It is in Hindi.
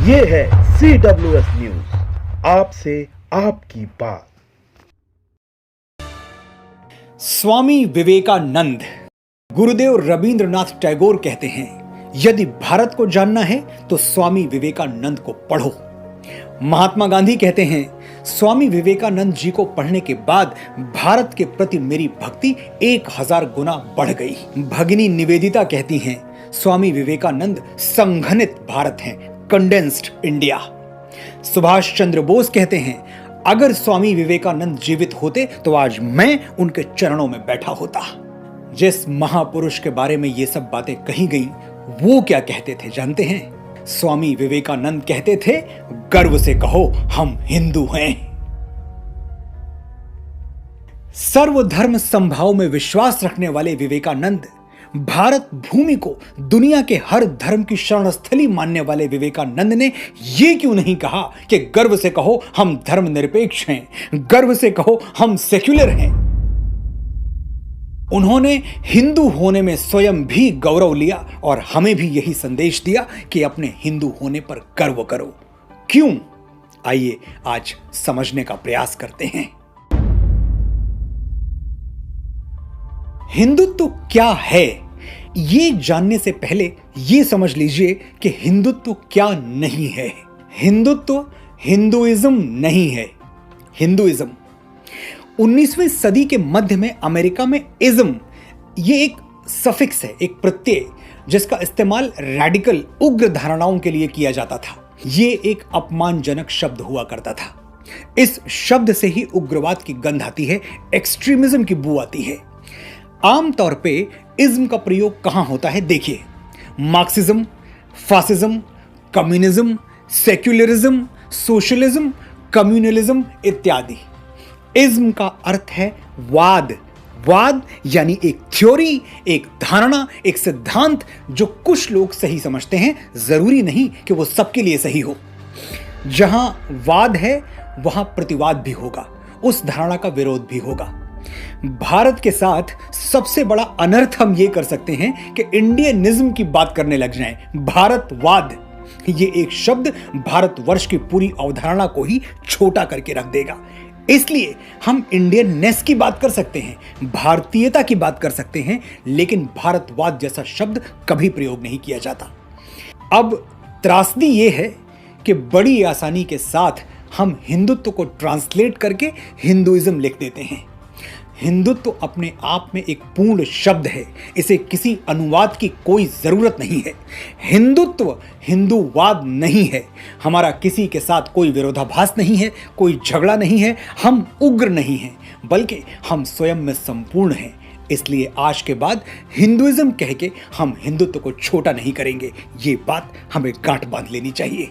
ये है CWS न्यूज, आपसे आपकी बात। स्वामी विवेकानंद। गुरुदेव रविंद्रनाथ टैगोर कहते हैं, यदि भारत को जानना है तो स्वामी विवेकानंद को पढ़ो। महात्मा गांधी कहते हैं, स्वामी विवेकानंद जी को पढ़ने के बाद भारत के प्रति मेरी भक्ति 1000 गुना बढ़ गई। भगिनी निवेदिता कहती हैं, स्वामी विवेकानंद संघनित भारत हैं, कंडेंस्ड इंडिया। सुभाष चंद्र बोस कहते हैं, अगर स्वामी विवेकानंद जीवित होते तो आज मैं उनके चरणों में बैठा होता। जिस महापुरुष के बारे में ये सब बातें कही गई, वो क्या कहते थे जानते हैं? स्वामी विवेकानंद कहते थे, गर्व से कहो हम हिंदू हैं। सर्वधर्म समभाव में विश्वास रखने वाले विवेकानंद, भारत भूमि को दुनिया के हर धर्म की शरणस्थली मानने वाले विवेकानंद ने यह क्यों नहीं कहा कि गर्व से कहो हम धर्मनिरपेक्ष हैं, गर्व से कहो हम सेक्युलर हैं। उन्होंने हिंदू होने में स्वयं भी गौरव लिया और हमें भी यही संदेश दिया कि अपने हिंदू होने पर गर्व करो। क्यों? आइए आज समझने का प्रयास करते हैं। हिंदुत्व क्या है, ये जानने से पहले ये समझ लीजिए कि हिंदुत्व क्या नहीं है। हिंदुत्व हिंदुइज्म नहीं है। हिंदुइज्म 19वीं सदी के मध्य में अमेरिका में इज्म, ये एक सफिक्स है, एक प्रत्यय जिसका इस्तेमाल रैडिकल उग्र धारणाओं के लिए किया जाता था। ये एक अपमानजनक शब्द हुआ करता था। इस शब्द से ही उग्रवाद की गंध आती है, एक्सट्रीमिज्म की बू आती है। आमतौर पे इज्म का प्रयोग कहां होता है देखिए, Marxism, fascism, communism, secularism, socialism, communalism इत्यादि। इज्म का अर्थ है वाद। वाद यानी एक थ्योरी, एक धारणा, एक सिद्धांत जो कुछ लोग सही समझते हैं, जरूरी नहीं कि वो सबके लिए सही हो। जहां वाद है वहां प्रतिवाद भी होगा, उस धारणा का विरोध भी होगा। भारत के साथ सबसे बड़ा अनर्थ हम ये कर सकते हैं कि इंडियनिज्म की बात करने लग जाएं। भारतवाद, ये एक शब्द भारतवर्ष की पूरी अवधारणा को ही छोटा करके रख देगा। इसलिए हम इंडियननेस की बात कर सकते हैं, भारतीयता की बात कर सकते हैं, लेकिन भारतवाद जैसा शब्द कभी प्रयोग नहीं किया जाता। अब त्रासदी ये है कि बड़ी आसानी के साथ हम हिंदुत्व को ट्रांसलेट करके हिंदुइज्म लिख देते हैं। हिंदुत्व अपने आप में एक पूर्ण शब्द है, इसे किसी अनुवाद की कोई जरूरत नहीं है। हिंदुत्व हिंदूवाद नहीं है। हमारा किसी के साथ कोई विरोधाभास नहीं है, कोई झगड़ा नहीं है, हम उग्र नहीं हैं, बल्कि हम स्वयं में संपूर्ण हैं। इसलिए आज के बाद हिंदुइज्म कह के हम हिंदुत्व को छोटा नहीं करेंगे। ये बात हमें गांठ बांध लेनी चाहिए।